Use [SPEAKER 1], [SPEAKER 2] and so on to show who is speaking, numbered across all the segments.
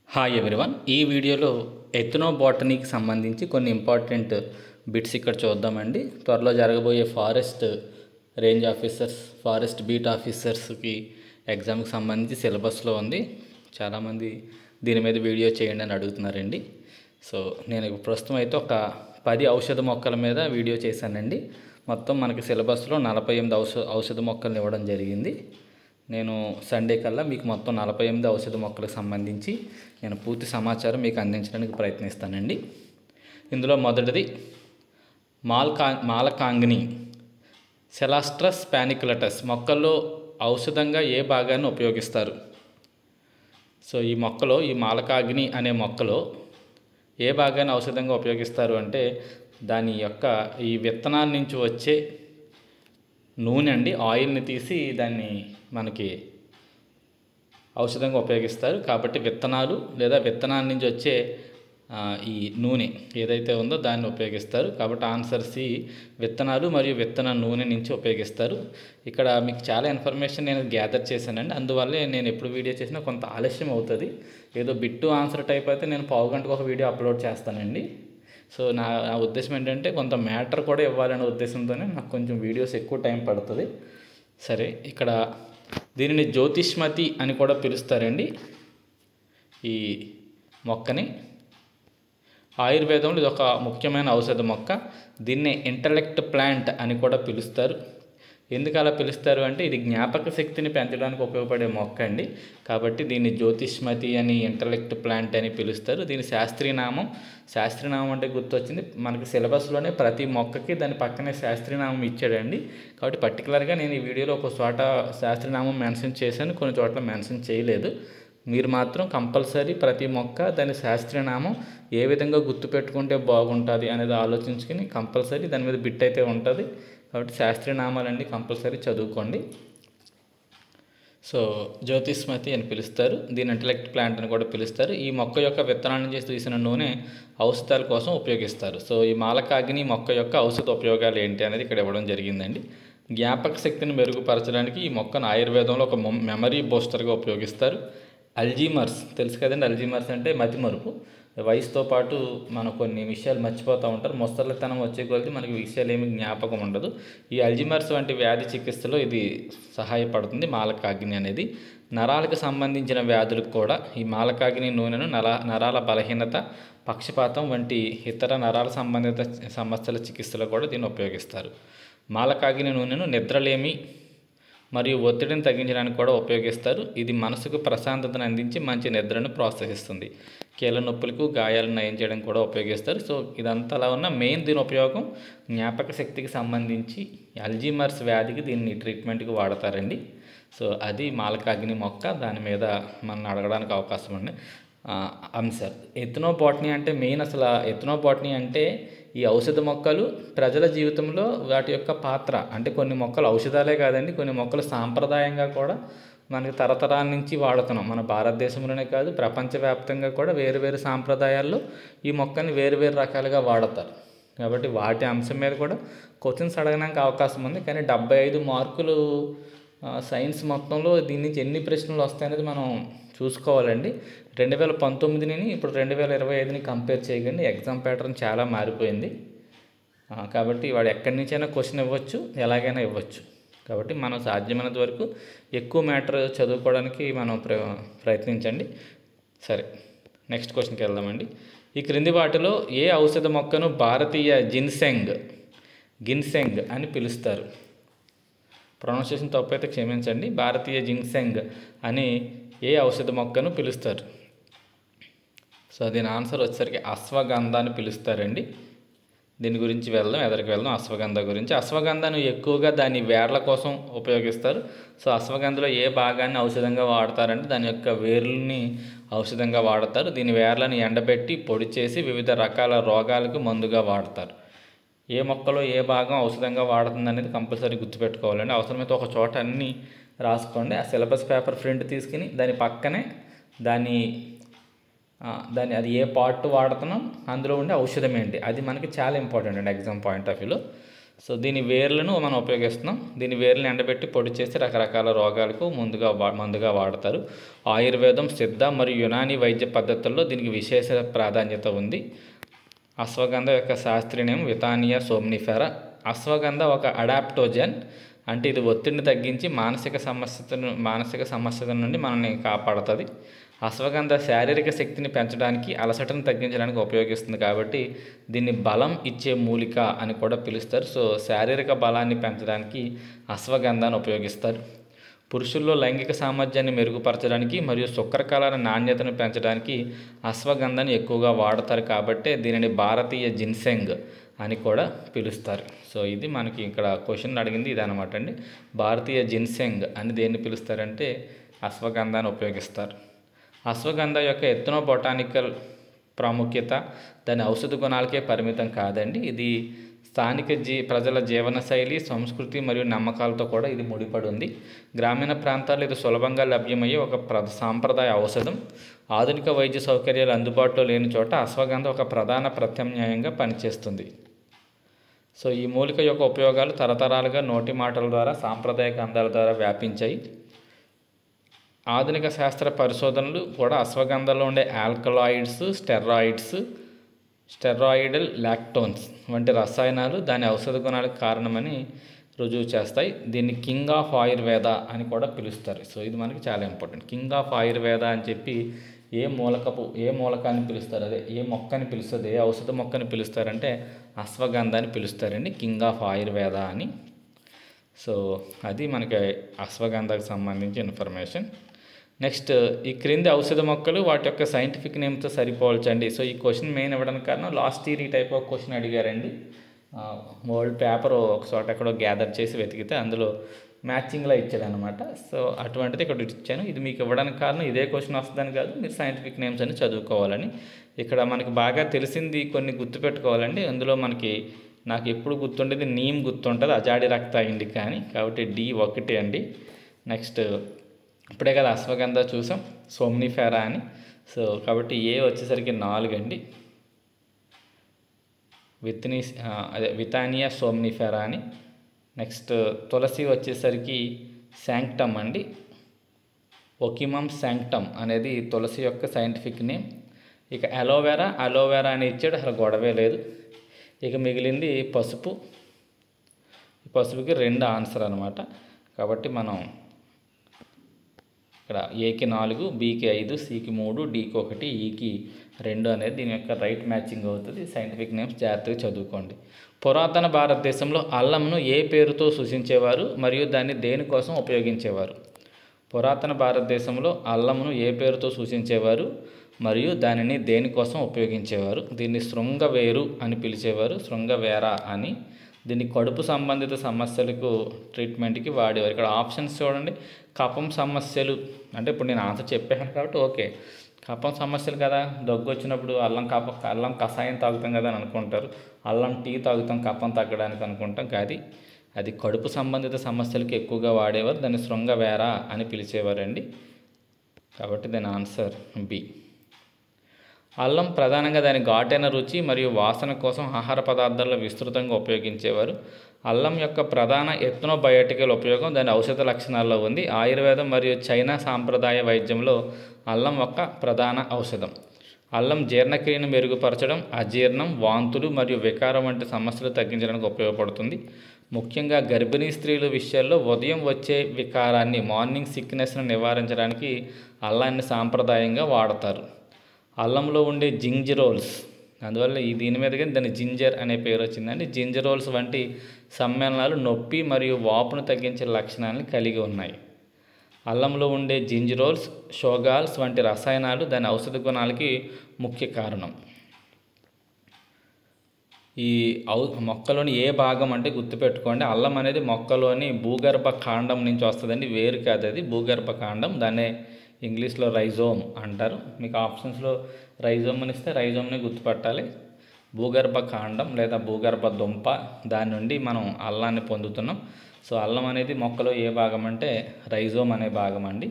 [SPEAKER 1] Hi everyone. ఈ వీడియోలో ఎథ్నోబాటనీకి సంబంధించి కొన్ని ఇంపార్టెంట్ బిట్స్ ఇక్కడ చూద్దామండి. త్వరలో జరగబోయే forest range officers, forest beat ఆఫీసర్స్కి ఎగ్జామ్కి సంబంధించి సిలబస్లో ఉంది. చాలామంది దీని మీద వీడియో చేయండి అని అడుగుతున్నారండి. సో నేను ప్రస్తుతం అయితే ఒక 10 ఔషధ మొక్కల మీద వీడియో చేశానండి. మొత్తం మనకి సిలబస్లో 48 ఔషధ మొక్కలను ఇవ్వడం జరిగింది. నేను సండే కల్లా మీకు మొత్తం 48 ఔషధ మొక్కలకు సంబంధించి నేను పూర్తి సమాచారం మీకు అందించడానికి ప్రయత్నిస్తానండి. ఇందులో మొదటిది మాలకాంగ్ని సెలాస్ట్రస్ పానిక్యులటస్ మొక్కల్లో ఔషధంగా ఏ భాగాన్ని ఉపయోగిస్తారు? సో ఈ మొక్కలో, ఈ మాలకాగ్ని అనే మొక్కలో ఏ భాగాన్ని ఔషధంగా ఉపయోగిస్తారు అంటే దాని యొక్క ఈ విత్తనాల నుంచి వచ్చే నూనె అండి, ఆయిల్ని తీసి దాన్ని మనకి ఔషధంగా ఉపయోగిస్తారు. కాబట్టి విత్తనాలు లేదా విత్తనాల నుంచి వచ్చే ఈ నూనె ఏదైతే ఉందో దాన్ని ఉపయోగిస్తారు. కాబట్టి ఆన్సర్ సి, విత్తనాలు మరియు విత్తన నూనె నుంచి ఉపయోగిస్తారు. ఇక్కడ మీకు చాలా ఇన్ఫర్మేషన్ నేను గ్యాదర్ చేశానండి. అందువల్లే నేను ఎప్పుడు వీడియో చేసినా కొంత ఆలస్యం అవుతుంది. ఏదో బిట్టు ఆన్సర్ టైప్ అయితే నేను పావు గంటకు ఒక వీడియో అప్లోడ్ చేస్తానండి. సో నా ఉద్దేశం ఏంటంటే కొంత మ్యాటర్ కూడా ఇవ్వాలనే ఉద్దేశంతోనే నాకు కొంచెం వీడియోస్ ఎక్కువ టైం పడుతుంది. సరే, ఇక్కడ దీనిని జ్యోతిష్మతి అని కూడా పిలుస్తారండి. ఈ మొక్కని ఆయుర్వేదంలో ఇది ఒక ముఖ్యమైన ఔషధ మొక్క. దీన్నే ఇంటలెక్ట్ ప్లాంట్ అని కూడా పిలుస్తారు. ఎందుకు అలా పిలుస్తారు అంటే ఇది జ్ఞాపక శక్తిని పెంచడానికి ఉపయోగపడే మొక్క అండి. కాబట్టి దీన్ని జ్యోతిష్మతి అని, ఇంటలెక్ట్ ప్లాంట్ అని పిలుస్తారు. దీని శాస్త్రీయనామం అంటే గుర్తొచ్చింది, మనకి సిలబస్లోనే ప్రతి మొక్కకి దాని పక్కనే శాస్త్రీయనామం ఇచ్చాడండి. కాబట్టి పర్టికులర్గా నేను ఈ వీడియోలో ఒక చోట శాస్త్రీయనామం మెన్షన్ చేశాను, కొన్ని చోట్ల మెన్షన్ చేయలేదు. మీరు మాత్రం కంపల్సరీ ప్రతి మొక్క దాని శాస్త్రీయనామం ఏ విధంగా గుర్తుపెట్టుకుంటే బాగుంటుంది అనేది ఆలోచించుకుని కంపల్సరీ దాని మీద బిట్ అయితే ఉంటుంది. కాబట్టి శాస్త్రీయనామాలన్నీ కంపల్సరీ చదువుకోండి. సో జ్యోతిష్మతి అని పిలుస్తారు. దీని ఇంటలెక్ట్ ప్లాంట్ అని కూడా పిలుస్తారు. ఈ మొక్క యొక్క విత్తనాల నుంచి తీసిన నూనె ఔషధాల కోసం ఉపయోగిస్తారు. సో ఈ మాలకాగ్ని మొక్క యొక్క ఔషధ ఉపయోగాలు ఏంటి అనేది ఇక్కడ ఇవ్వడం జరిగిందండి. జ్ఞాపక శక్తిని మెరుగుపరచడానికి ఈ మొక్కను ఆయుర్వేదంలో ఒక మెమరీ బూస్టర్గా ఉపయోగిస్తారు. అల్జీమర్స్ తెలుసు కదండి, అల్జీమర్స్ అంటే మతిమరుపు. వయసుతో పాటు మనం కొన్ని విషయాలు మర్చిపోతూ ఉంటారు. ముసలితనం వచ్చే కొద్దీ మనకి విషయాలు ఏమి జ్ఞాపకం ఉండదు. ఈ అల్జీమర్స్ వంటి వ్యాధి చికిత్సలో ఇది సహాయపడుతుంది మాలకాగ్ని అనేది. నరాలకు సంబంధించిన వ్యాధులకు కూడా ఈ మాలకాగ్ని నూనెను నరాల బలహీనత, పక్షపాతం వంటి ఇతర నరాల సంబంధిత సమస్యల చికిత్సలో కూడా దీన్ని ఉపయోగిస్తారు. మాలకాగ్ని నూనెను నిద్రలేమి మరియు ఒత్తిడిని తగ్గించడానికి కూడా ఉపయోగిస్తారు. ఇది మనసుకు ప్రశాంతతను అందించి మంచి నిద్రను ప్రోత్సహిస్తుంది. కీళ్ళ నొప్పులకు, గాయాలను నయం చేయడం కూడా ఉపయోగిస్తారు. సో ఇదంతా అలా ఉన్న మెయిన్ దీని ఉపయోగం జ్ఞాపక శక్తికి సంబంధించి అల్జీమర్స్ వ్యాధికి దీన్ని ట్రీట్మెంట్కి వాడతారండి. సో అది మాలకాగ్ని మొక్క. దాని మీద మనం అడగడానికి అవకాశం ఉంది. ఆన్సర్ ఎథ్నోబాటనీ అంటే మెయిన్ అసలు ఎథ్నోబాటనీ అంటే ఈ ఔషధ మొక్కలు ప్రజల జీవితంలో వాటి యొక్క పాత్ర. అంటే కొన్ని మొక్కలు ఔషధాలే కాదండి, కొన్ని మొక్కలు సాంప్రదాయంగా కూడా మనకి తరతరాల నుంచి వాడుతున్నాం. మన భారతదేశంలోనే కాదు, ప్రపంచవ్యాప్తంగా కూడా వేరు వేరు సాంప్రదాయాల్లో ఈ మొక్కని వేరు వేరు రకాలుగా వాడతారు. కాబట్టి వాటి అంశం మీద కూడా క్వశ్చన్స్ అడగడానికి అవకాశం ఉంది. కానీ 75 మార్కులు సైన్స్ మొత్తంలో దీని నుంచి ఎన్ని ప్రశ్నలు వస్తాయనేది మనం చూసుకోవాలండి. 2019ని ఇప్పుడు 2025ని కంపేర్ చేయకండి. ఎగ్జామ్ ప్యాటర్న్ చాలా మారిపోయింది. కాబట్టి వాడు ఎక్కడి నుంచైనా క్వశ్చన్ ఇవ్వచ్చు, ఎలాగైనా ఇవ్వచ్చు. కాబట్టి మనం సాధ్యమైనంత వరకు ఎక్కువ మ్యాటర్ చదువుకోవడానికి మనం ప్రయత్నించండి. సరే, నెక్స్ట్ క్వశ్చన్కి వెళ్దామండి. ఈ క్రింది వాటిలో ఏ ఔషధ మొక్కను భారతీయ గిన్సెంగ్ అని పిలుస్తారు? ప్రొనౌన్సియేషన్ తప్పు అయితే క్షమించండి. భారతీయ జిన్సెంగ్ అని ఏ ఔషధ మొక్కను పిలుస్తారు? సో దీని ఆన్సర్ వచ్చేసరికి అశ్వగంధ అని పిలుస్తారండి. దీని గురించి ఎదరికి వెళ్దాం. అశ్వగంధ గురించి. అశ్వగంధను ఎక్కువగా దాని వేర్ల కోసం ఉపయోగిస్తారు. సో అశ్వగంధలో ఏ భాగాన్ని ఔషధంగా వాడతారంటే దాని యొక్క వేర్లని ఔషధంగా వాడతారు. దీని వేర్లను ఎండబెట్టి పొడి చేసి వివిధ రకాల రోగాలకు మందుగా వాడతారు. ఏ మొక్కలో ఏ భాగం ఔషధంగా వాడుతుంది అనేది కంపల్సరీ గుర్తుపెట్టుకోవాలండి. అవసరమైతే ఒక చోట అన్నీ రాసుకోండి. ఆ సిలబస్ పేపర్ ప్రింట్ తీసుకుని దాని పక్కనే దాని అది ఏ పార్ట్ వాడుతున్నాం, అందులో ఉండే ఔషధం ఏంటి, అది మనకి చాలా ఇంపార్టెంట్ అండి ఎగ్జామ్ పాయింట్ ఆఫ్ వ్యూలో. సో దీని వేర్లను మనం ఉపయోగిస్తున్నాం. దీని వేర్లను ఎండబెట్టి పొడి చేసి రకరకాల రోగాలకు మందుగా వాడతారు. ఆయుర్వేదం, సిద్ధ మరియు యునానీ వైద్య పద్ధతుల్లో దీనికి విశేష ప్రాధాన్యత ఉంది. అశ్వగంధ యొక్క శాస్త్రీయ నామం వితానియా సోమ్నిఫెరా. అశ్వగంధ ఒక అడాప్టోజన్, అంటే ఇది ఒత్తిడిని తగ్గించి మానసిక సమస్యల నుండి మనల్ని కాపాడుతుంది. అశ్వగంధ శారీరక శక్తిని పెంచడానికి, అలసటను తగ్గించడానికి ఉపయోగిస్తుంది కాబట్టి దీన్ని బలం ఇచ్చే మూలిక అని కూడా పిలుస్తారు. సో శారీరక బలాన్ని పెంచడానికి అశ్వగంధాన్ని ఉపయోగిస్తారు. పురుషుల్లో లైంగిక సామర్థ్యాన్ని మెరుగుపరచడానికి మరియు శుక్రకళల నాణ్యతను పెంచడానికి అశ్వగంధాన్ని ఎక్కువగా వాడతారు కాబట్టి దీనిని భారతీయ జిన్సెంగ్ అని కూడా పిలుస్తారు. సో ఇది మనకి ఇక్కడ క్వశ్చన్ అడిగింది ఇదనమాట అండి. భారతీయ జిన్సెంగ్ అని దేన్ని పిలుస్తారంటే అశ్వగంధాన్ని ఉపయోగిస్తారు. అశ్వగంధ యొక్క ఎత్నో బొటానికల్ ప్రాముఖ్యత దాని ఔషధ గుణాలకే పరిమితం కాదండి. ఇది స్థానిక ప్రజల జీవనశైలి, సంస్కృతి మరియు నమ్మకాలతో కూడా ఇది ముడిపడి ఉంది. గ్రామీణ ప్రాంతాల్లో ఇది సులభంగా లభ్యమయ్యే ఒక సాంప్రదాయ ఔషధం. ఆధునిక వైద్య సౌకర్యాలు అందుబాటులో లేని చోట అశ్వగంధ ఒక ప్రధాన ప్రత్యామ్నాయంగా పనిచేస్తుంది. సో ఈ మూలిక యొక్క ఉపయోగాలు తరతరాలుగా నోటి మాటల ద్వారా, సాంప్రదాయ గ్రంథాల ద్వారా వ్యాపించాయి. ఆధునిక శాస్త్ర పరిశోధనలు కూడా అశ్వగంధలో ఉండే ఆల్కలాయిడ్స్, స్టెరాయిడల్ లాక్టోన్స్ వంటి రసాయనాలు దాని ఔషధ గుణాలకు కారణమని రుజువు చేస్తాయి. దీన్ని కింగ్ ఆఫ్ ఆయుర్వేద అని కూడా పిలుస్తారు. సో ఇది మనకి చాలా ఇంపార్టెంట్. కింగ్ ఆఫ్ ఆయుర్వేద అని చెప్పి ఏ మూలకాన్ని పిలుస్తారు, అదే ఏ మొక్కని పిలుస్తుంది, ఏ ఔషధ మొక్కని పిలుస్తారంటే అశ్వగంధాన్ని పిలుస్తారండి కింగ్ ఆఫ్ ఆయుర్వేద అని. సో అది మనకి అశ్వగంధకు సంబంధించి ఇన్ఫర్మేషన్. నెక్స్ట్, ఈ క్రింది ఔషధ మొక్కలు వాటి యొక్క సైంటిఫిక్ నేమ్తో సరిపోల్చండి. సో ఈ క్వశ్చన్ మెయిన్ ఇవ్వడానికి కారణం లాస్ట్ ఇయర్ ఈ టైప్ ఆఫ్ క్వశ్చన్ అడిగారండి. ఓల్డ్ పేపర్ ఒక చోట ఎక్కడో గ్యాదర్ చేసి వెతికితే అందులో మ్యాచింగ్లో ఇచ్చాడనమాట. సో అటువంటిది ఇక్కడ ఇచ్చాను. ఇది మీకు ఇవ్వడానికి కారణం ఇదే క్వశ్చన్ వస్తుందని కాదు, మీరు సైంటిఫిక్ నేమ్స్ అని చదువుకోవాలని. ఇక్కడ మనకి బాగా తెలిసింది కొన్ని గుర్తుపెట్టుకోవాలండి. అందులో నాకు ఎప్పుడు గుర్తుండేది నీమ్ గుర్తుంటుంది, అజాడి రక్త ఇండికా అని. కాబట్టి D1 అండి. నెక్స్ట్, ఇప్పుడే కదా అశ్వగంధ చూసాం, సోమ్నిఫెరా అని. సో కాబట్టి వచ్చేసరికి 4 అండి, వితానియా సోమ్నిఫెరా అని. నెక్స్ట్, తులసి వచ్చేసరికి శాంక్టమ్ అండి, ఒకిమమ్ శాంక్టమ్ అనేది తులసి యొక్క సైంటిఫిక్ నేమ్. ఇక అలోవెరా అని ఇచ్చాడు, అసలు గొడవే లేదు. ఇక మిగిలింది పసుపుకి 2 ఆన్సర్ అనమాట. కాబట్టి మనం ఇక్కడ ఏకి 4, బికి 5, సికి 3, డికి 1, ఈకి 2 అనేది దీని యొక్క రైట్ మ్యాచింగ్ అవుతుంది. సైంటిఫిక్ నేమ్స్ జాగ్రత్తగా చదువుకోండి. పురాతన భారతదేశంలో అల్లంను ఏ పేరుతో సూచించేవారు మరియు దాన్ని దేనికోసం ఉపయోగించేవారు? పురాతన భారతదేశంలో అల్లంను ఏ పేరుతో సూచించేవారు మరియు దానిని దేనికోసం ఉపయోగించేవారు? దీన్ని శృంగవేరు అని పిలిచేవారు, శృంగవేర అని. దీన్ని కడుపు సంబంధిత సమస్యలకు ట్రీట్మెంట్కి వాడేవారు. ఇక్కడ ఆప్షన్స్ చూడండి. కఫం సమస్యలు అంటే ఇప్పుడు నేను ఆన్సర్ చెప్పాను కాబట్టి ఓకే, కఫం సమస్యలు కదా, దగ్గు వచ్చినప్పుడు అల్లం కషాయం తాగుతాం కదా అని అనుకుంటారు, అల్లం టీ తాగుతాం కఫం తగ్గడానికి అనుకుంటాం. కాదు, అది కడుపు సంబంధిత సమస్యలకు ఎక్కువగా వాడేవారు, దాన్ని శృంగవేర అని పిలిచేవారండి. కాబట్టి దాని ఆన్సర్ బి. అల్లం ప్రధానంగా దాని ఘాటైన రుచి మరియు వాసన కోసం ఆహార పదార్థాల్లో విస్తృతంగా ఉపయోగించేవారు. అల్లం యొక్క ప్రధాన ఎథ్నోబయోటికల్ ఉపయోగం దాని ఔషధ లక్షణాల్లో ఉంది. ఆయుర్వేదం మరియు చైనా సాంప్రదాయ వైద్యంలో అల్లం ఒక ప్రధాన ఔషధం. అల్లం జీర్ణక్రియను మెరుగుపరచడం, అజీర్ణం, వాంతులు మరియు వికారం వంటి సమస్యలు తగ్గించడానికి ఉపయోగపడుతుంది. ముఖ్యంగా గర్భిణీ స్త్రీల విషయాల్లో ఉదయం వచ్చే వికారాన్ని, మార్నింగ్ సిక్నెస్ను నివారించడానికి అల్లాన్ని సాంప్రదాయంగా వాడతారు. అల్లంలో ఉండే జింజరోల్స్, అందువల్ల దీని మీద కానీ దాని జింజర్ అనే పేరు వచ్చిందండి. జింజరోల్స్ వంటి సమ్మేళనాలు నొప్పి మరియు వాపును తగ్గించే లక్షణాలను కలిగి ఉన్నాయి. అల్లంలో ఉండే జింజరోల్స్, షోగాల్స్ వంటి రసాయనాలు దాని ఔషధ గుణాలకి ముఖ్య కారణం. ఈ మొక్కలోని ఏ భాగం అంటే గుర్తుపెట్టుకోండి, అల్లం అనేది మొక్కలోని భూగర్భ కాండం నుంచి వస్తుందండి, వేరు కాదు, అది భూగర్భ కాండం. దాన్నే ఇంగ్లీష్లో రైజోమ్ అంటారు. మీకు ఆప్షన్స్లో రైజోమ్ అని ఇస్తే రైజోమ్ని గుర్తుపట్టాలి. భూగర్భ కాండం లేదా భూగర్భ దుంప, దాని నుండి మనం అల్లాన్ని పొందుతున్నాం. సో అల్లం అనేది మొక్కలో ఏ భాగం అంటే రైజోమ్ అనే భాగం అండి.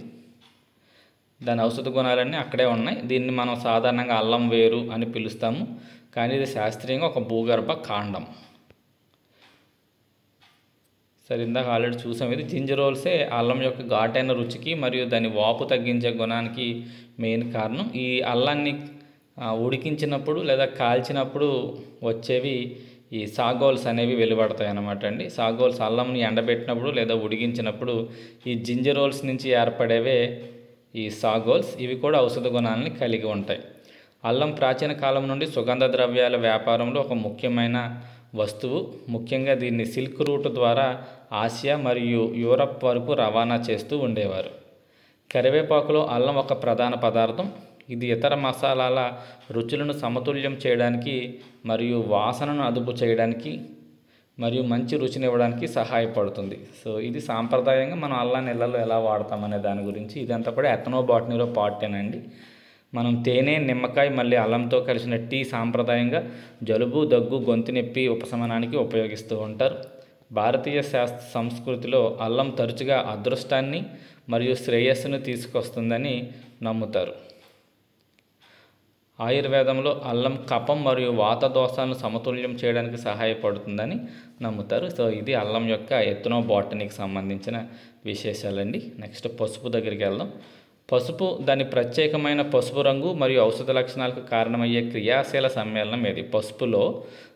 [SPEAKER 1] దాని ఔషధ గుణాలన్నీ అక్కడే ఉన్నాయి. దీన్ని మనం సాధారణంగా అల్లం వేరు అని పిలుస్తాము, కానీ ఇది శాస్త్రీయంగా ఒక భూగర్భ కాండం. సరే, ఇందాక ఆల్రెడీ చూసాం. ఇది జింజరోల్సే అల్లం యొక్క ఘాటైన రుచికి మరియు దాని వాపు తగ్గించే గుణానికి మెయిన్ కారణం. ఈ అల్లాన్ని ఉడికించినప్పుడు లేదా కాల్చినప్పుడు వచ్చేవి ఈ సాగోల్స్ అనేవి వెలువడతాయి అన్నమాట అండి. సాగోల్స్ అల్లంని ఎండబెట్టినప్పుడు లేదా ఉడికించినప్పుడు ఈ జింజరోల్స్ నుంచి ఏర్పడేవే ఈ సాగోల్స్. ఇవి కూడా ఔషధ గుణాలని కలిగి ఉంటాయి. అల్లం ప్రాచీన కాలం నుండి సుగంధ ద్రవ్యాల వ్యాపారంలో ఒక ముఖ్యమైన వస్తువు. ముఖ్యంగా దీన్ని సిల్క్ రూట్ ద్వారా ఆసియా మరియు యూరప్ వరకు రవాణా చేస్తూ ఉండేవారు. కరివేపాకులో అల్లం ఒక ప్రధాన పదార్థం. ఇది ఇతర మసాలాల రుచులను సమతుల్యం చేయడానికి మరియు వాసనను అదుపు చేయడానికి మరియు మంచి రుచినివ్వడానికి సహాయపడుతుంది. సో ఇది సాంప్రదాయంగా మనం అల్లాన్ని ఇళ్లలో ఎలా వాడతామనే దాని గురించి. ఇదంతా కూడా ఎథనోబాటనీలో పార్టేనండి. మనం తేనె, నిమ్మకాయ మళ్ళీ అల్లంతో కలిసిన టీ సాంప్రదాయంగా జలుబు, దగ్గు, గొంతు నొప్పి ఉపశమనానికి ఉపయోగిస్తూ ఉంటారు. భారతీయ సంస్కృతిలో అల్లం తరచుగా అదృష్టాన్ని మరియు శ్రేయస్సును తీసుకొస్తుందని నమ్ముతారు. ఆయుర్వేదంలో అల్లం కఫం మరియు వాత దోషాలను సమతుల్యం చేయడానికి సహాయపడుతుందని నమ్ముతారు. సో ఇది అల్లం యొక్క ఎథనోబాటనీకి సంబంధించిన విశేషాలండి. నెక్స్ట్ పసుపు దగ్గరికి వెళ్దాం. పసుపు దాని ప్రత్యేకమైన పసుపు రంగు మరియు ఔషధ లక్షణాలకు కారణమయ్యే క్రియాశీల సమ్మేళనం ఏది? పసుపులో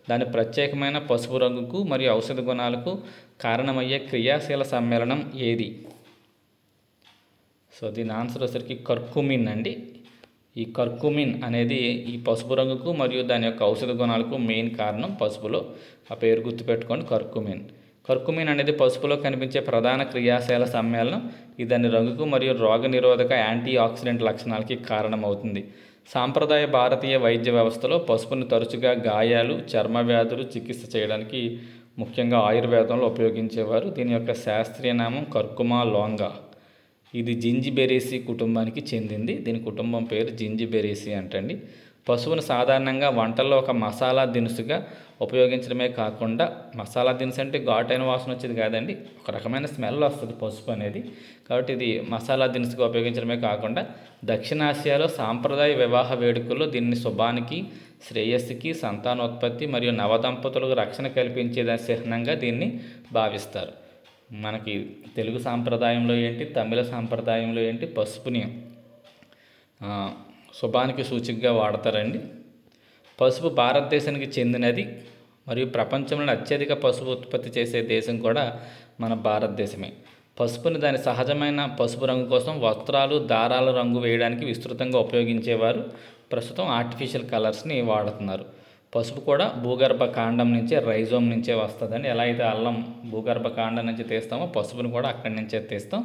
[SPEAKER 1] దాని ప్రత్యేకమైన పసుపు రంగుకు మరియు ఔషధ గుణాలకు కారణమయ్యే క్రియాశీల సమ్మేళనం ఏది? సో దీని ఆన్సర్ వచ్చేసరికి కర్కుమిన్ అండి. ఈ కర్కుమిన్ అనేది ఈ పసుపు రంగుకు మరియు దాని యొక్క ఔషధ గుణాలకు మెయిన్ కారణం. పసుపులో ఆ పేరు గుర్తుపెట్టుకోండి, కర్కుమిన్. కర్కుమిన్ అనేది పసుపులో కనిపించే ప్రధాన క్రియాశీల సమ్మేళనం. ఇది దాని రంగుకు మరియు రోగనిరోధక యాంటీ ఆక్సిడెంట్ లక్షణాలకి కారణమవుతుంది. సాంప్రదాయ భారతీయ వైద్య వ్యవస్థలో పసుపును తరచుగా గాయాలు, చర్మ వ్యాధులు చికిత్స చేయడానికి ముఖ్యంగా ఆయుర్వేదంలో ఉపయోగించేవారు. దీని యొక్క శాస్త్రీయ నామం కర్కుమా లాంగా. ఇది జింజిబెరేసి కుటుంబానికి చెందింది. దీని కుటుంబం పేరు జింజిబెరేసి అంటండి. పసుపును సాధారణంగా వంటల్లో ఒక మసాలా దినుసుగా ఉపయోగించడమే కాకుండా, మసాలా దినుసు అంటే ఘాటైన వాసన వచ్చేది కాదండి, ఒక రకమైన స్మెల్ వస్తుంది పసుపు అనేది. కాబట్టి ఇది మసాలా దినుసుగా ఉపయోగించడమే కాకుండా దక్షిణాసియాలో సాంప్రదాయ వివాహ వేడుకల్లో దీన్ని శుభానికి, శ్రేయస్సుకి, సంతానోత్పత్తి మరియు నవదంపతులకు రక్షణ కల్పించే చిహ్నంగా దీన్ని భావిస్తారు. మనకి తెలుగు సాంప్రదాయంలో ఏంటి, తమిళ సాంప్రదాయంలో ఏంటి, పసుపుని శుభానికి సూచికగా వాడతారండి. పసుపు భారతదేశానికి చెందినది మరియు ప్రపంచంలో అత్యధిక పసుపు ఉత్పత్తి చేసే దేశం కూడా మన భారతదేశమే. పసుపుని దాని సహజమైన పసుపు రంగు కోసం వస్త్రాలు, దారాల రంగు వేయడానికి విస్తృతంగా ఉపయోగించేవారు. ప్రస్తుతం ఆర్టిఫిషియల్ కలర్స్ని వాడుతున్నారు. పసుపు కూడా భూగర్భ కాండం నుంచే, రైజోమ్ నుంచే వస్తుందండి. ఎలా అయితే అల్లం భూగర్భ కాండం నుంచి తీస్తామో పసుపుని కూడా అక్కడి నుంచే తీస్తాం.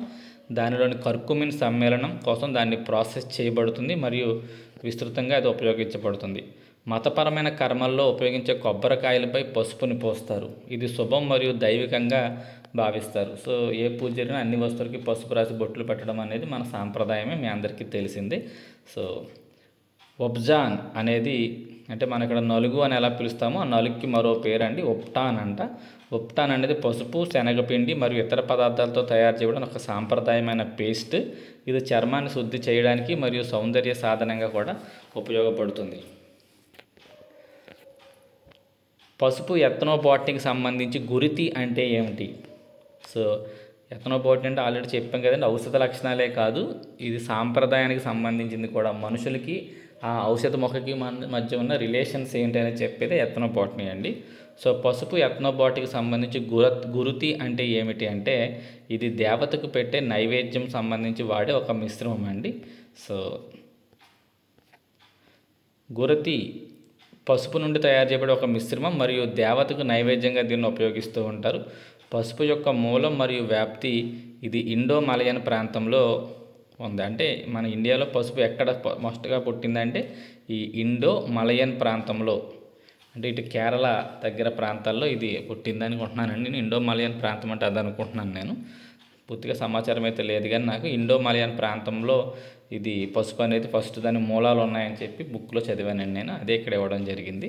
[SPEAKER 1] దానిలోని కర్కుమిన్ సమ్మేళనం కోసం దాన్ని ప్రాసెస్ చేయబడుతుంది మరియు విస్తృతంగా అది ఉపయోగించబడుతుంది. మతపరమైన కర్మల్లో ఉపయోగించే కొబ్బరికాయలపై పసుపుని పోస్తారు. ఇది శుభం మరియు దైవికంగా భావిస్తారు. సో ఏ పూజ జరిగినా అన్ని వస్తువులకి పసుపు రాసి బొట్లు పెట్టడం అనేది మన సాంప్రదాయమే, మీ అందరికీ తెలిసిందే. సో ఒబ్జాన్ అనేది అంటే మనం ఇక్కడ నలుగు అని ఎలా పిలుస్తామో ఆ నలుగుకి మరో పేరండి ఒప్టాన్ అంట. ఒప్టాన్ అనేది పసుపు, శనగపిండి మరియు ఇతర పదార్థాలతో తయారు చేయడం ఒక సాంప్రదాయమైన పేస్ట్. ఇది చర్మాన్ని శుద్ధి చేయడానికి మరియు సౌందర్య సాధనంగా కూడా ఉపయోగపడుతుంది. పసుపు ఎథనోబాటనీకి సంబంధించి గురితి అంటే ఏమిటి? సో ఎథనోబాటనీ అంటే ఆల్రెడీ చెప్పాం కదండి, ఔషధ లక్షణాలే కాదు, ఇది సాంప్రదాయానికి సంబంధించింది కూడా. మనుషులకి ఆ ఔషధ మొక్కకి మధ్య ఉన్న రిలేషన్స్ ఏంటి అని చెప్పేది ఎథనోబాటనీ అండి. సో పసుపు ఎథనోబాటనీకి సంబంధించి గురుతి అంటే ఏమిటి అంటే ఇది దేవతకు పెట్టే నైవేద్యం సంబంధించి వాడే ఒక మిశ్రమం అండి. సో గురతి పసుపు నుండి తయారు చేయబడే ఒక మిశ్రమం మరియు దేవతకు నైవేద్యంగా దీన్ని ఉపయోగిస్తూ ఉంటారు. పసుపు యొక్క మూలం మరియు వ్యాప్తి ఇది ఇండో మలయన్ ప్రాంతంలో ఉంది. అంటే మన ఇండియాలో పసుపు ఎక్కడ మొదటగా పుట్టిందంటే ఈ ఇండో మలయన్ ప్రాంతంలో, అంటే ఇటు కేరళ దగ్గర ప్రాంతాల్లో ఇది పుట్టింది అనుకుంటున్నానండి. నేను ఇండో మలయన్ ప్రాంతం అంటే అది అనుకుంటున్నాను. నేను పూర్తిగా సమాచారం అయితే లేదు, కానీ నాకు ఇండో మలయన్ ప్రాంతంలో ఇది పసుపు అనేది ఫస్ట్ దాని మూలాలు ఉన్నాయని చెప్పి బుక్లో చదివానండి నేను. అదే ఇక్కడ ఇవ్వడం జరిగింది.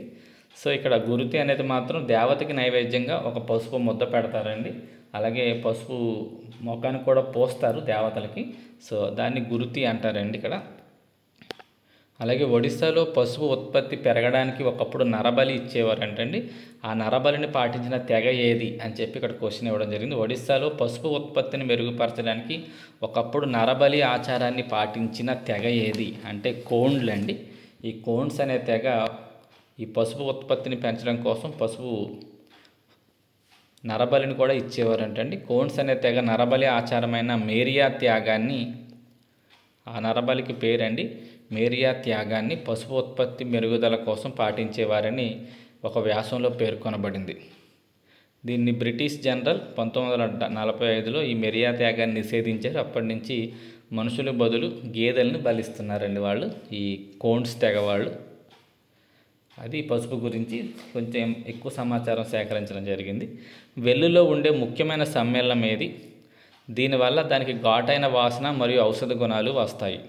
[SPEAKER 1] సో ఇక్కడ గురుతి అనేది మాత్రం దేవతకి నైవేద్యంగా ఒక పసుపు ముద్ద పెడతారండి. అలాగే పసుపు మొఖానికి కూడా పోస్తారు దేవతలకి. సో దాన్ని గురుతి అంటారండి ఇక్కడ. అలాగే ఒడిస్సాలో పసుపు ఉత్పత్తి పెరగడానికి ఒకప్పుడు నరబలి ఇచ్చేవారంటండి. ఆ నరబలిని పాటించిన తెగ ఏది అని చెప్పి ఇక్కడ క్వశ్చన్ ఇవ్వడం జరిగింది. ఒడిస్సాలో పసుపు ఉత్పత్తిని మెరుగుపరచడానికి ఒకప్పుడు నరబలి ఆచారాన్ని పాటించిన తెగ ఏది అంటే కోండ్లు అండి. ఈ కోండ్స్ అనే తెగ ఈ పసుపు ఉత్పత్తిని పెంచడం కోసం పసుపు నరబలిని కూడా ఇచ్చేవారంటండి. కోండ్స్ అనే తెగ నరబలి ఆచారమైన మేరియా త్యాగాన్ని, ఆ నరబలికి పేరండి మేరియా త్యాగాన్ని పసుపు ఉత్పత్తి మెరుగుదల కోసం పాటించేవారని ఒక వ్యాసంలో పేర్కొనబడింది. దీన్ని బ్రిటిష్ జనరల్ 1945లో ఈ మేరియా త్యాగాన్ని నిషేధించారు. అప్పటి నుంచి మనుషుల బదులు గేదెలను బలిస్తున్నారండి వాళ్ళు, ఈ కోండ్స్ తెగ వాళ్ళు. అది పసుపు గురించి కొంచెం ఎక్కువ సమాచారం సేకరించడం జరిగింది. వెల్లుల్లో ఉండే ముఖ్యమైన సమ్మేళనం ఏది? దీనివల్ల దానికి ఘాటైన వాసన మరియు ఔషధ గుణాలు వస్తాయి.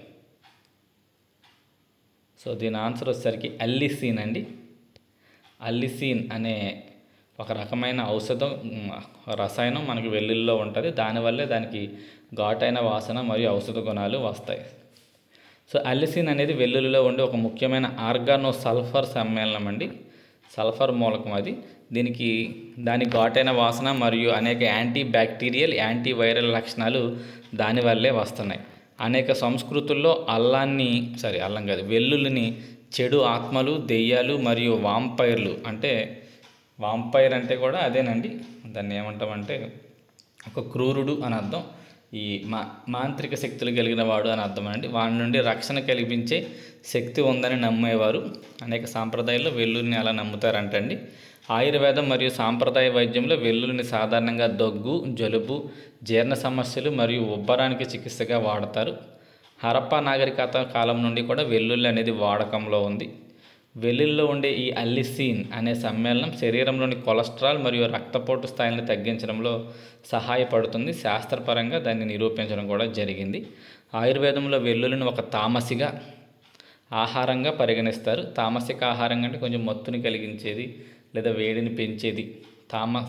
[SPEAKER 1] సో దీని ఆన్సర్ వచ్చేసరికి అల్లిసిన్ అండి. అల్లిసిన్ అనే ఒక రకమైన ఔషధం రసాయనం మనకి వెల్లుల్లో ఉంటుంది. దానివల్లే దానికి ఘాటైన వాసన మరియు ఔషధ గుణాలు వస్తాయి. సో అల్లిసిన్ అనేది వెల్లుల్లిలో ఉండే ఒక ముఖ్యమైన ఆర్గానో సల్ఫర్ సమ్మేళనం అండి, సల్ఫర్ మూలకం అది. దాని ఘాటైన వాసన మరియు అనేక యాంటీ బ్యాక్టీరియల్, యాంటీ వైరల్ లక్షణాలు దానివల్లే వస్తున్నాయి. అనేక సంస్కృతుల్లో వెల్లుల్లిని చెడు ఆత్మలు, దెయ్యాలు మరియు వాంపైర్ అంటే కూడా అదేనండి, దాన్ని ఏమంటామంటే ఒక క్రూరుడు అని అర్థం. ఈ మాంత్రిక శక్తులు కలిగిన వాడు అని అర్థం అండి. వాడి నుండి రక్షణ కల్పించే శక్తి ఉందని నమ్మేవారు. అనేక సాంప్రదాయాల్లో వెల్లుల్లిని అలా నమ్ముతారంటండి. ఆయుర్వేదం మరియు సాంప్రదాయ వైద్యంలో వెల్లుల్లిని సాధారణంగా దగ్గు, జలుబు, జీర్ణ సమస్యలు మరియు ఉబ్బరానికి చికిత్సగా వాడతారు. హరప్పా నాగరికత కాలం నుండి కూడా వెల్లుల్లి అనేది వాడకంలో ఉంది. వెల్లుల్లిలో ఉండే ఈ అల్లిసిన్ అనే సమ్మేళనం శరీరంలోని కొలెస్ట్రాల్ మరియు రక్తపోటు స్థాయిలను తగ్గించడంలో సహాయపడుతుంది. శాస్త్రపరంగా దాన్ని నిరూపించడం కూడా జరిగింది. ఆయుర్వేదంలో వెల్లుల్లిని ఒక తామసిక ఆహారంగా పరిగణిస్తారు. తామసిక ఆహారం అంటే కొంచెం మత్తుని కలిగించేది లేదా వేడిని పెంచేది.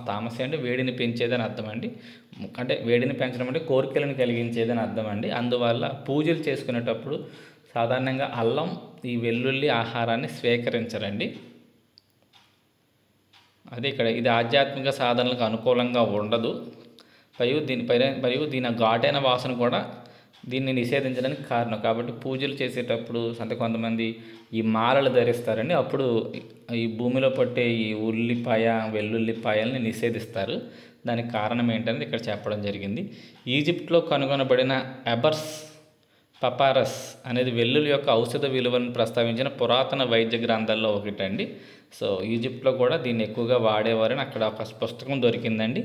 [SPEAKER 1] తామసి అంటే వేడిని పెంచేది అని అర్థం అండి. అంటే వేడిని పెంచడం అంటే కోరికలను కలిగించేది అని అర్థం అండి. అందువల్ల పూజలు చేసుకునేటప్పుడు సాధారణంగా అల్లం, ఈ వెల్లుల్లి ఆహారాన్ని స్వీకరించరండి. అదే ఇక్కడ ఇది ఆధ్యాత్మిక సాధనలకు అనుకూలంగా ఉండదు. మరియు దీని ఘాటైన వాసన కూడా దీన్ని నిషేధించడానికి కారణం. కాబట్టి పూజలు చేసేటప్పుడు కొంతమంది ఈ మాలలు ధరిస్తారండి. అప్పుడు ఈ భూమిలో పట్టే ఈ వెల్లుల్లిపాయల్ని నిషేధిస్తారు. దానికి కారణం ఏంటనేది ఇక్కడ చెప్పడం జరిగింది. ఈజిప్ట్లో కనుగొనబడిన ఎబర్స్ పపారస్ అనేది వెల్లుల్లి యొక్క ఔషధ విలువలను ప్రస్తావించిన పురాతన వైద్య గ్రంథాల్లో ఒకటండి. సో ఈజిప్ట్లో కూడా దీన్ని ఎక్కువగా వాడేవారని అక్కడ ఒక పుస్తకం దొరికిందండి.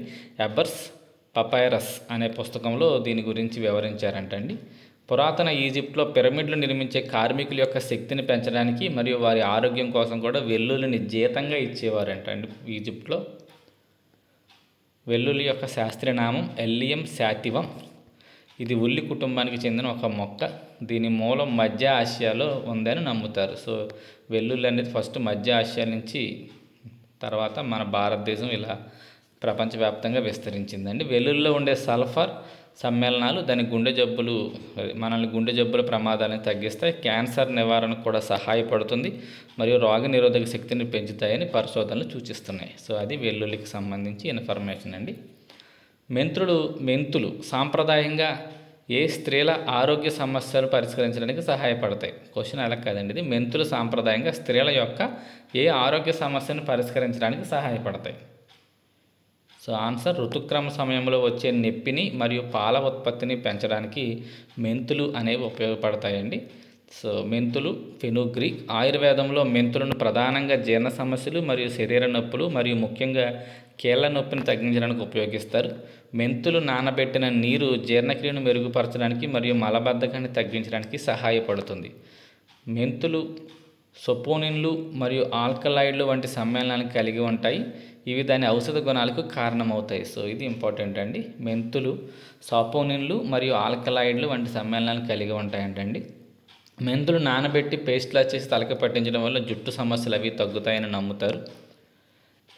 [SPEAKER 1] ఎబర్స్ పపైరస్ అనే పుస్తకంలో దీని గురించి వివరించారంటండి. పురాతన ఈజిప్ట్లో పిరమిడ్లు నిర్మించే కార్మికుల యొక్క శక్తిని పెంచడానికి మరియు వారి ఆరోగ్యం కోసం కూడా వెల్లుల్లిని జీతంగా ఇచ్చేవారంటండి. ఈజిప్ట్లో వెల్లుల్లి యొక్క శాస్త్రీయ నామం ఎల్లియం శాటివం. ఇది ఉల్లి కుటుంబానికి చెందిన ఒక మొక్క. దీని మూలం మధ్య ఆసియాలో ఉందని నమ్ముతారు. సో వెల్లుల్లి అనేది ఫస్ట్ మధ్య ఆసియా నుంచి తర్వాత మన భారతదేశం ఇలా ప్రపంచవ్యాప్తంగా విస్తరించిందండి. వెల్లుల్లిలో ఉండే సల్ఫర్ సమ్మేళనాలు మనల్ని గుండె జబ్బుల ప్రమాదాలను తగ్గిస్తాయి, క్యాన్సర్ నివారణకు కూడా సహాయపడుతుంది మరియు రోగ నిరోధక శక్తిని పెంచుతాయని పరిశోధనలు సూచిస్తున్నాయి. సో అది వెల్లుల్లికి సంబంధించి ఇన్ఫర్మేషన్ అండి. మెంతులు సాంప్రదాయంగా ఏ స్త్రీల ఆరోగ్య సమస్యలు పరిష్కరించడానికి సహాయపడతాయి? క్వశ్చన్ అలా కాదండి, ఇది మెంతులు సాంప్రదాయంగా స్త్రీల యొక్క ఏ ఆరోగ్య సమస్యను పరిష్కరించడానికి సహాయపడతాయి? సో ఆన్సర్ ఋతుక్రమ సమయంలో వచ్చే నొప్పిని మరియు పాల ఉత్పత్తిని పెంచడానికి మెంతులు అనేవి ఉపయోగపడతాయండి. సో మెంతులు ఫెనుగ్రీక్. ఆయుర్వేదంలో మెంతులను ప్రధానంగా జీర్ణ సమస్యలు మరియు శరీర నొప్పులు మరియు ముఖ్యంగా కీళ్ళ నొప్పిని తగ్గించడానికి ఉపయోగిస్తారు. మెంతులు నానబెట్టిన నీరు జీర్ణక్రియను మెరుగుపరచడానికి మరియు మలబద్ధకాన్ని తగ్గించడానికి సహాయపడుతుంది. మెంతులు సొపోనిన్లు మరియు ఆల్కలాయిడ్లు వంటి సమ్మేళనాలను కలిగి ఉంటాయి. ఇవి దాని ఔషధ గుణాలకు కారణమవుతాయి. సో ఇది ఇంపార్టెంట్ అండి. మెంతులు సోపోనిన్లు మరియు ఆల్కలాయిడ్లు వంటి సమ్మేళనాలు కలిగి ఉంటాయంటండి. మెంతులు నానబెట్టి పేస్ట్లా చేసి తలకి పట్టించడం వల్ల జుట్టు సమస్యలు అవి తగ్గుతాయని నమ్ముతారు.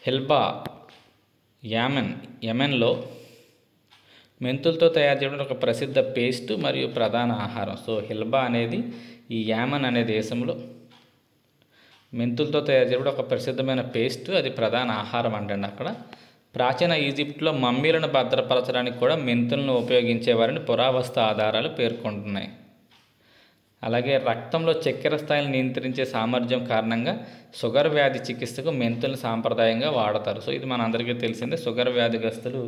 [SPEAKER 1] హెల్బా యెమెన్లో మెంతులతో తయారు చేయడం ఒక ప్రసిద్ధ పేస్ట్ మరియు ప్రధాన ఆహారం. సో హిల్బా అనేది ఈ యామన్ అనే దేశంలో మెంతులతో తయారు చేయడం ఒక ప్రసిద్ధమైన పేస్ట్, అది ప్రధాన ఆహారం అంటండి అక్కడ. ప్రాచీన ఈజిప్ట్లో మమ్మీలను భద్రపరచడానికి కూడా మెంతులను ఉపయోగించేవారని పురావస్తు ఆధారాలు పేర్కొంటున్నాయి. అలాగే రక్తంలో చక్కెర స్థాయిని నియంత్రించే సామర్థ్యం కారణంగా షుగర్ వ్యాధి చికిత్సకు మెంతులను సాంప్రదాయంగా వాడతారు. సో ఇది మనందరికీ తెలిసిందే. షుగర్ వ్యాధిగ్రస్తులు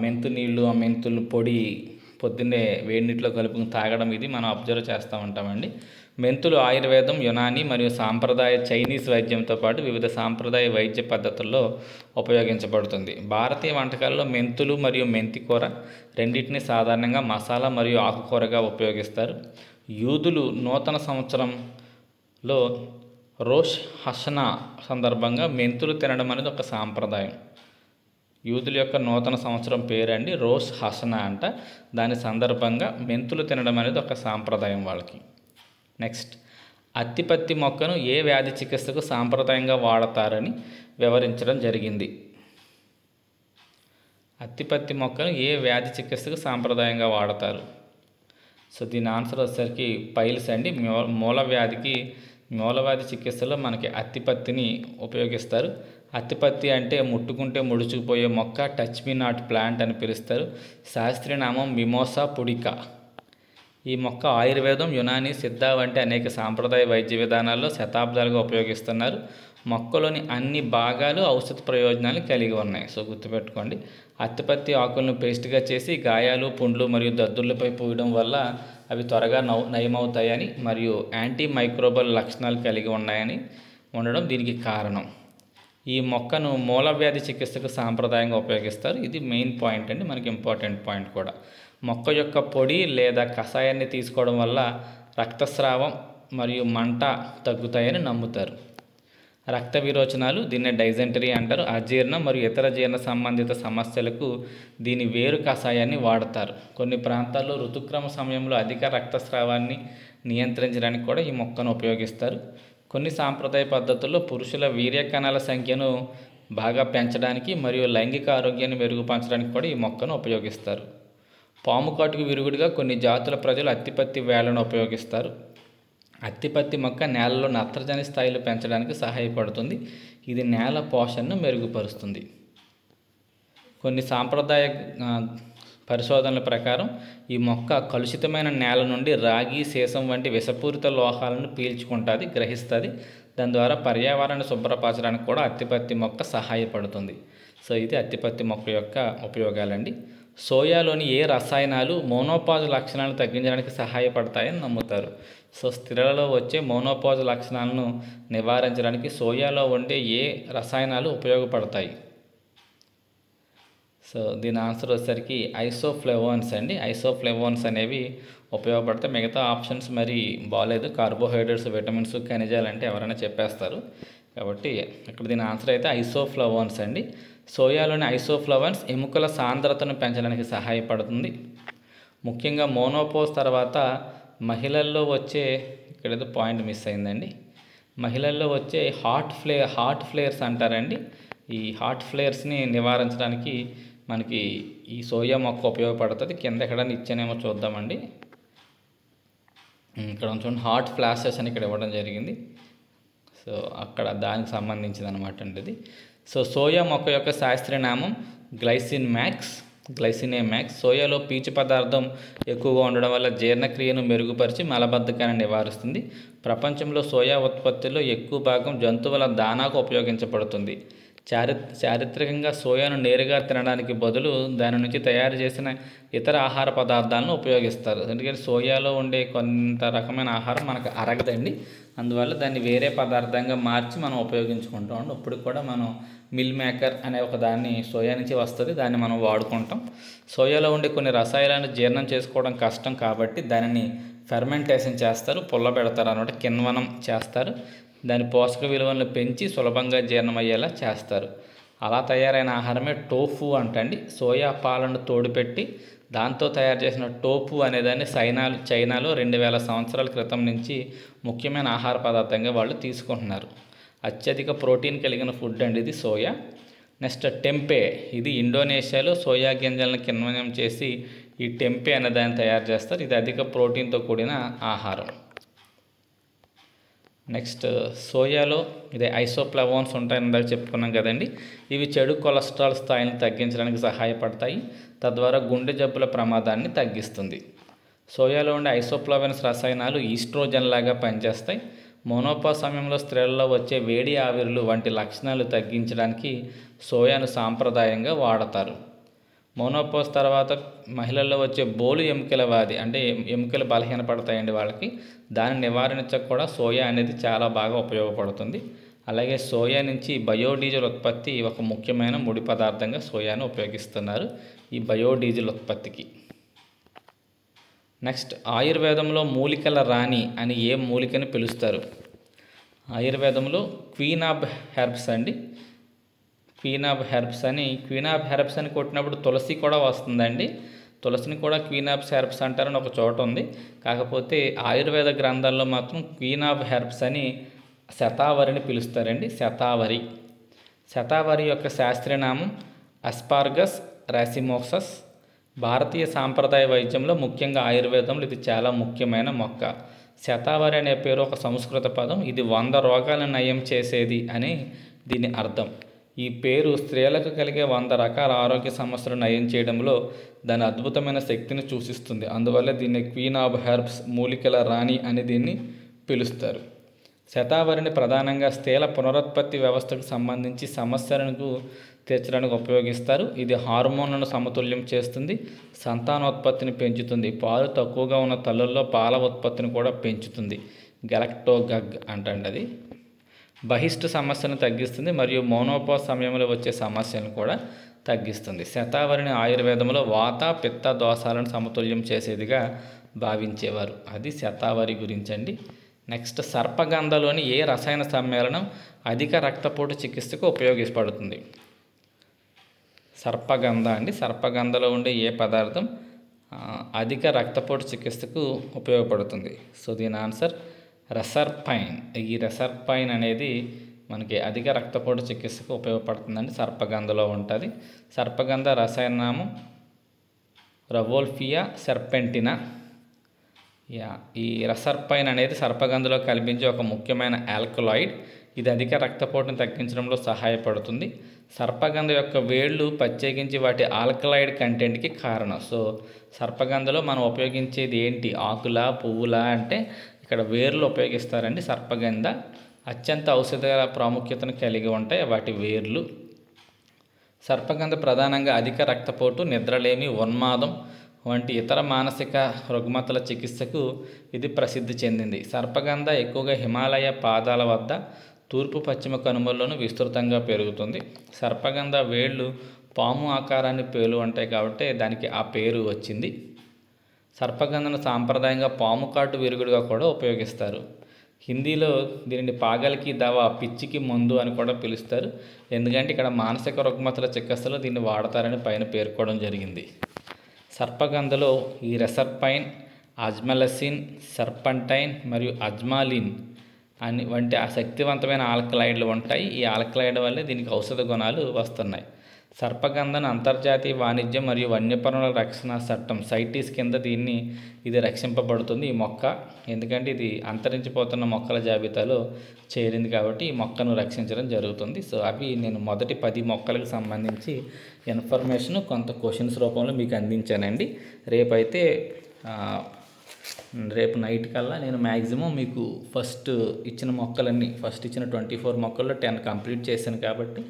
[SPEAKER 1] మెంతు నీళ్ళు, ఆ మెంతులు పొడి పొద్దున్నే వేడి నీటిలో కలుపుకుని తాగడం ఇది మనం అబ్జర్వ్ చేస్తూ ఉంటామండి. మెంతులు ఆయుర్వేదం, యునాని మరియు సాంప్రదాయ చైనీస్ వైద్యంతో పాటు వివిధ సాంప్రదాయ వైద్య పద్ధతుల్లో ఉపయోగించబడుతుంది. భారతీయ వంటకాల్లో మెంతులు మరియు మెంతి కూర రెండింటినీ సాధారణంగా మసాలా మరియు ఆకుకూరగా ఉపయోగిస్తారు. యూదులు నూతన సంవత్సరంలో రోష్ హషనా సందర్భంగా మెంతులు తినడం అనేది ఒక సాంప్రదాయం. యూదుల యొక్క నూతన సంవత్సరం పేరండి రోష్ హషనా అంట. దాని సందర్భంగా మెంతులు తినడం అనేది ఒక సాంప్రదాయం వాళ్ళకి. నెక్స్ట్, అత్తిపత్తి మొక్కను ఏ వ్యాధి చికిత్సకు సాంప్రదాయంగా వాడతారని వివరించడం జరిగింది. అత్తిపత్తి మొక్కను ఏ వ్యాధి చికిత్సకు సాంప్రదాయంగా వాడతారు? సో దీని ఆన్సర్ వచ్చేసరికి పైల్స్ అండి. మూలవ్యాధి చికిత్సలో మనకి అత్తిపత్తిని ఉపయోగిస్తారు. అత్తిపత్తి అంటే ముట్టుకుంటే ముడుచుకుపోయే మొక్క, టచ్ మీ నాట్ ప్లాంట్ అని పిలుస్తారు. శాస్త్రీయ నామం మిమోసా పుడికా. ఈ మొక్క ఆయుర్వేదం, యునాని, సిద్ధ వంటి అనేక సాంప్రదాయ వైద్య విధానాల్లో శతాబ్దాలుగా ఉపయోగిస్తున్నారు. మొక్కలోని అన్ని భాగాలు ఔషధ ప్రయోజనాలు కలిగి ఉన్నాయి. సో గుర్తుపెట్టుకోండి. అత్తిపత్తి ఆకులను పేస్ట్గా చేసి గాయాలు, పుండ్లు మరియు దద్దుర్లపై పూయడం వల్ల అవి త్వరగా నయమవుతాయని మరియు యాంటీ మైక్రోబల్ లక్షణాలు కలిగి ఉన్నాయని ఉండడం దీనికి కారణం. ఈ మొక్కను మూలవ్యాధి చికిత్సకు సాంప్రదాయంగా ఉపయోగిస్తారు. ఇది మెయిన్ పాయింట్ అండి, మనకి ఇంపార్టెంట్ పాయింట్ కూడా. మొక్క యొక్క పొడి లేదా కషాయాన్ని తీసుకోవడం వల్ల రక్తస్రావం మరియు మంట తగ్గుతాయని నమ్ముతారు. రక్త విరోచనాలు, దీన్ని డైజెంటరీ అంటారు, అజీర్ణం మరియు ఇతర జీర్ణ సంబంధిత సమస్యలకు దీని వేరు కషాయాన్ని వాడతారు. కొన్ని ప్రాంతాల్లో ఋతుక్రమ సమయంలో అధిక రక్తస్రావాన్ని నియంత్రించడానికి కూడా ఈ మొక్కను ఉపయోగిస్తారు. కొన్ని సాంప్రదాయ పద్ధతుల్లో పురుషుల వీర్య కణాల సంఖ్యను బాగా పెంచడానికి మరియు లైంగిక ఆరోగ్యాన్ని మెరుగుపరచడానికి కూడా ఈ మొక్కను ఉపయోగిస్తారు. పాము కాటుకు విరుగుడిగా కొన్ని జాతుల ప్రజలు అత్తిపత్తి వేళ్లను ఉపయోగిస్తారు. అత్తిపత్తి మొక్క నేలలో నత్రజని స్థాయిలు పెంచడానికి సహాయపడుతుంది. ఇది నేల పోషణను మెరుగుపరుస్తుంది. కొన్ని సాంప్రదాయ పరిశోధనల ప్రకారం ఈ మొక్క కలుషితమైన నేల నుండి రాగి, సీసం వంటి విషపూరిత లోహాలను పీల్చుకుంటుంది, గ్రహిస్తుంది. దాని ద్వారా పర్యావరణాన్ని శుభ్రపరచడానికి కూడా అత్తిపత్తి మొక్క సహాయపడుతుంది. సో ఇది అత్తిపత్తి మొక్క యొక్క ఉపయోగాలండి. సోయాలోని ఏ రసాయనాలు మోనోపాజ్ లక్షణాలను తగ్గించడానికి సహాయపడతాయని నమ్ముతారు? సో స్త్రీలలో వచ్చే మోనోపాజ్ లక్షణాలను నివారించడానికి సోయాలో ఉండే ఏ రసాయనాలు ఉపయోగపడతాయి? సో దీని ఆన్సర్ వచ్చేసరికి ఐసోఫ్లేవోన్స్ అండి. ఐసోఫ్లేవోన్స్ అనేవి ఉపయోగపడతాయి. మిగతా ఆప్షన్స్ మరి బాగాలేదు. కార్బోహైడ్రేట్స్, విటమిన్స్, ఖనిజాలు అంటే ఎవరైనా చెప్పేస్తారు. కాబట్టి ఇక్కడ దీని ఆన్సర్ అయితే ఐసోఫ్లేవోన్స్ అండి. సోయాలోని ఐసోఫ్లేవోన్స్ ఎముకల సాంద్రతను పెంచడానికి సహాయపడుతుంది. ముఖ్యంగా మోనోపోజ్ తర్వాత మహిళల్లో వచ్చే, ఇక్కడేదో పాయింట్ మిస్ అయిందండి, మహిళల్లో వచ్చే హార్ట్ ఫ్లేయర్స్ అంటారండి. ఈ హార్ట్ ఫ్లేయర్స్ని నివారించడానికి మనకి ఈ సోయా మొక్క ఉపయోగపడుతుంది. కింద ఎక్కడైనా ఇచ్చానేమో చూద్దామండి. ఇక్కడ చూడండి, హార్ట్ ఫ్లాషెస్ అని ఇక్కడ ఇవ్వడం జరిగింది. సో అక్కడ దానికి సంబంధించింది అనమాట అండి ఇది. సో సోయా మొక్క యొక్క శాస్త్రీయ నామం గ్లైసినే మ్యాక్స్. సోయాలో పీచు పదార్థం ఎక్కువగా ఉండడం వల్ల జీర్ణక్రియను మెరుగుపరిచి మలబద్ధకాన్ని నివారిస్తుంది. ప్రపంచంలో సోయా ఉత్పత్తుల్లో ఎక్కువ భాగం జంతువుల దానాకు ఉపయోగించబడుతుంది. చారిత్రకంగా సోయాను నేరుగా తినడానికి బదులు దాని నుంచి తయారు చేసిన ఇతర ఆహార పదార్థాలను ఉపయోగిస్తారు. ఎందుకంటే సోయాలో ఉండే కొంత రకమైన ఆహారం మనకు అరగదండి. అందువల్ల దాన్ని వేరే పదార్థంగా మార్చి మనం ఉపయోగించుకుంటాం. ఇప్పుడు కూడా మనం మిల్ మేకర్ అనే ఒక దాన్ని సోయా నుంచి వస్తుంది, దాన్ని మనం వాడుకుంటాం. సోయాలో ఉండే కొన్ని రసాయనాలను జీర్ణం చేసుకోవడం కష్టం కాబట్టి దానిని ఫెర్మెంటేషన్ చేస్తారు, పుల్లబెడతారు అన్నమాట, కిణ్వనం చేస్తారు. దాని పోషక విలువలను పెంచి సులభంగా జీర్ణమయ్యేలా చేస్తారు. అలా తయారైన ఆహారమే టోఫు అంటండి. సోయా పాలను తోడుపెట్టి దాంతో తయారు చేసిన టోఫు అనేదాన్ని చైనాలో 2000 సంవత్సరాల క్రితం నుంచి ముఖ్యమైన ఆహార పదార్థంగా వాళ్ళు తీసుకుంటున్నారు. అత్యధిక ప్రోటీన్ కలిగిన ఫుడ్ అండి ఇది సోయా. నెక్స్ట్ టెంపే, ఇది ఇండోనేషియాలో సోయా గింజలను కిణ్వనం చేసి ఈ టెంపే అనే దాన్ని తయారు చేస్తారు. ఇది అధిక ప్రోటీన్తో కూడిన ఆహారం. నెక్స్ట్ సోయాలో ఇదే ఐసోఫ్లవోన్స్ ఉంటాయని ఇందాక చెప్పుకున్నాం కదండి. ఇవి చెడు కొలెస్ట్రాల్ స్థాయిని తగ్గించడానికి సహాయపడతాయి, తద్వారా గుండె జబ్బుల ప్రమాదాన్ని తగ్గిస్తుంది. సోయాలో ఉండే ఐసోఫ్లవోన్స్ రసాయనాలు ఈస్ట్రోజన్ లాగా పనిచేస్తాయి. మోనోపాజ్ సమయంలో స్త్రీలలో వచ్చే వేడి ఆవిర్లు వంటి లక్షణాలు తగ్గించడానికి సోయాను సాంప్రదాయంగా వాడతారు. మోనోపాజ్ తర్వాత మహిళల్లో వచ్చే బోలు ఎముకల వ్యాధి, అంటే ఎముకలు బలహీనపడతాయండి వాళ్ళకి, దాన్ని నివారించక కూడా సోయా అనేది చాలా బాగా ఉపయోగపడుతుంది. అలాగే సోయా నుంచి బయోడీజిల్ ఉత్పత్తి ఒక ముఖ్యమైన ముడి పదార్థంగా సోయాను ఉపయోగిస్తున్నారు ఈ బయోడీజిల్ ఉత్పత్తికి. నెక్స్ట్ ఆయుర్వేదంలో మూలికల రాణి అని ఏ మూలికని పిలుస్తారు? ఆయుర్వేదంలో క్వీన్ ఆఫ్ హెర్బ్స్ అండి. క్వీన్ ఆఫ్ హెర్బ్స్ అని కొట్టినప్పుడు తులసి కూడా వస్తుందండి. తులసిని కూడా క్వీన్ ఆఫ్ హెర్బ్స్ అంటారని ఒక చోట ఉంది. కాకపోతే ఆయుర్వేద గ్రంథాల్లో మాత్రం క్వీన్ ఆఫ్ హెర్బ్స్ అని శతావరిని పిలుస్తారండి. శతావరి యొక్క శాస్త్రీయనామం అస్పార్గస్ రాసిమోసస్. భారతీయ సాంప్రదాయ వైద్యంలో ముఖ్యంగా ఆయుర్వేదంలో ఇది చాలా ముఖ్యమైన మొక్క. శతావరి అనే పేరు ఒక సంస్కృత పదం. ఇది 100 రోగాలను నయం చేసేది అని దీని అర్థం. ఈ పేరు స్త్రీలకు కలిగే 100 రకాల ఆరోగ్య సమస్యలు నయం చేయడంలో దాని అద్భుతమైన శక్తిని సూచిస్తుంది. అందువల్ల దీన్ని క్వీన్ ఆఫ్ హెర్బ్స్, మూలికల రాణి అని దీన్ని పిలుస్తారు. శతావరిని ప్రధానంగా స్త్రీల పునరుత్పత్తి వ్యవస్థకు సంబంధించి సమస్యలను తీర్చడానికి ఉపయోగిస్తారు. ఇది హార్మోన్లను సమతుల్యం చేస్తుంది, సంతానోత్పత్తిని పెంచుతుంది, పాలు తక్కువగా ఉన్న తల్లుల్లో పాల ఉత్పత్తిని కూడా పెంచుతుంది. గెలక్టోగగ్ అంటండి అది. బహిష్టు సమస్యను తగ్గిస్తుంది మరియు మోనోపాజ్ సమయంలో వచ్చే సమస్యలను కూడా తగ్గిస్తుంది. శతావరిని ఆయుర్వేదంలో వాత పిత్త దోషాలను సమతుల్యం చేసేదిగా భావించేవారు. అది శతావరి గురించండి. నెక్స్ట్ సర్పగంధలోని ఏ రసాయన సమ్మేళనం అధిక రక్తపోటు చికిత్సకు ఉపయోగపడుతుంది? సర్పగంధ అండి. సర్పగంధలో ఉండే ఏ పదార్థం అధిక రక్తపోటు చికిత్సకు ఉపయోగపడుతుంది? సో దీని ఆన్సర్ రెసర్పైన్. ఈ రెసర్పైన్ అనేది మనకి అధిక రక్తపోటు చికిత్సకు ఉపయోగపడుతుందండి. సర్పగంధలో ఉంటుంది. సర్పగంధ రసాయనామం రవోల్ఫియా సెర్పెంటినా. ఈ రెసర్పైన్ అనేది సర్పగంధలో కనిపించే ఒక ముఖ్యమైన ఆల్కలాయిడ్. ఇది అధిక రక్తపోటును తగ్గించడంలో సహాయపడుతుంది. సర్పగంధ యొక్క వేళ్ళు ప్రత్యేకించి వాటి ఆల్కలాయిడ్ కంటెంట్కి కారణం. సో సర్పగంధలో మనం ఉపయోగించేది ఏంటి? ఆకులా, పువ్వులా అంటే ఇక్కడ వేర్లు ఉపయోగిస్తారండి. సర్పగంధ అత్యంత ఔషధ ప్రాముఖ్యతను కలిగి ఉంటాయి వాటి వేర్లు. సర్పగంధ ప్రధానంగా అధిక రక్తపోటు, నిద్రలేమి, ఉన్మాదం వంటి ఇతర మానసిక రుగ్మతల చికిత్సకు ఇది ప్రసిద్ధి చెందింది. సర్పగంధ ఎక్కువగా హిమాలయ పాదాల వద్ద, తూర్పు పశ్చిమ కనుమల్లోనూ విస్తృతంగా పెరుగుతుంది. సర్పగంధ వేళ్ళు పాము ఆకారాన్ని పేలు ఉంటాయి కాబట్టి దానికి ఆ పేరు వచ్చింది. సర్పగంధను సాంప్రదాయంగా పాము కాటు విరుగుడుగా కూడా ఉపయోగిస్తారు. హిందీలో దీనిని పాగల్కి దవా, పిచ్చికి మందు అని కూడా పిలుస్తారు. ఎందుకంటే ఇక్కడ మానసిక రుగ్మతల చికిత్సలో దీన్ని వాడతారని పైన పేర్కోవడం జరిగింది. సర్పగంధలో ఈ రెసర్పైన్, అజ్మలసిన్, సర్పంటైన్ మరియు అజ్మాలిన్ అని వంటి ఆ శక్తివంతమైన ఆల్కలాయిడ్లు ఉంటాయి. ఈ ఆల్కలాయిడ్ వల్లే దీనికి ఔషధ గుణాలు వస్తున్నాయి. సర్పగంధను అంతర్జాతీయ వాణిజ్యం మరియు వన్యప్రాణుల రక్షణ చట్టం సైటీస్ కింద ఇది రక్షింపబడుతుంది ఈ మొక్క. ఎందుకంటే ఇది అంతరించిపోతున్న మొక్కల జాబితాలో చేరింది కాబట్టి ఈ మొక్కను రక్షించడం జరుగుతుంది. సో అవి నేను మొదటి 10 మొక్కలకు సంబంధించి ఇన్ఫర్మేషన్ కొంత క్వశ్చన్స్ రూపంలో మీకు అందించానండి. రేపు నైట్ కల్లా నేను మ్యాక్సిమం మీకు ఫస్ట్ ఇచ్చిన 24 మొక్కల్లో 10 కంప్లీట్ చేశాను కాబట్టి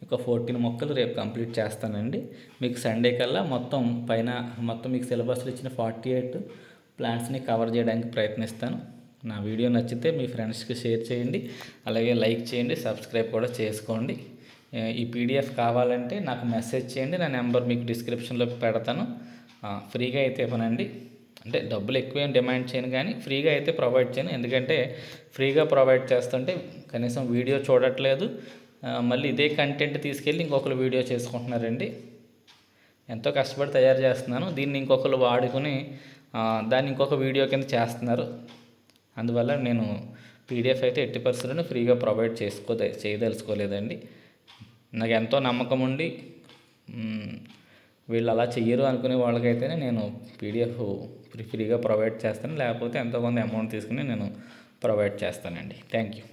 [SPEAKER 1] ఇంకా 14 మొక్కలు రేపు కంప్లీట్ చేస్తానండి. మీకు సండే కల్లా మొత్తం మీకు సిలబస్లో ఇచ్చిన 48 ప్లాంట్స్ని కవర్ చేయడానికి ప్రయత్నిస్తాను. నా వీడియో నచ్చితే మీ ఫ్రెండ్స్కి షేర్ చేయండి, అలాగే లైక్ చేయండి, సబ్స్క్రైబ్ కూడా చేసుకోండి. ఈ పీడిఎఫ్ కావాలంటే నాకు మెసేజ్ చేయండి, నా నెంబర్ మీకు డిస్క్రిప్షన్లో పెడతాను. ఫ్రీగా అయితే ఇవ్వనండి, అంటే డబ్బులు ఎక్కువేం డిమాండ్ చేయను, కానీ ఫ్రీగా అయితే ప్రొవైడ్ చేయను. ఎందుకంటే ఫ్రీగా ప్రొవైడ్ చేస్తుంటే కనీసం వీడియో చూడట్లేదు, మళ్ళీ ఇదే కంటెంట్ తీసుకెళ్ళి ఇంకొకరు వీడియో చేసుకుంటున్నారండి. ఎంతో కష్టపడి తయారు చేస్తున్నాను, దీన్ని ఇంకొకరు వాడుకొని దాన్ని ఇంకొక వీడియో కింద చేస్తున్నారు. అందువల్ల నేను పీడిఎఫ్ అయితే 80% ఫ్రీగా ప్రొవైడ్ చేయదలుచుకోలేదండి. నాకు ఎంతో నమ్మకం ఉండి వీళ్ళు అలా చెయ్యరు అనుకునే వాళ్ళకైతేనే నేను పీడిఎఫ్ ఫ్రీగా ప్రొవైడ్ చేస్తాను, లేకపోతే ఎంతో కొంత అమౌంట్ తీసుకుని నేను ప్రొవైడ్ చేస్తానండి. Thank you.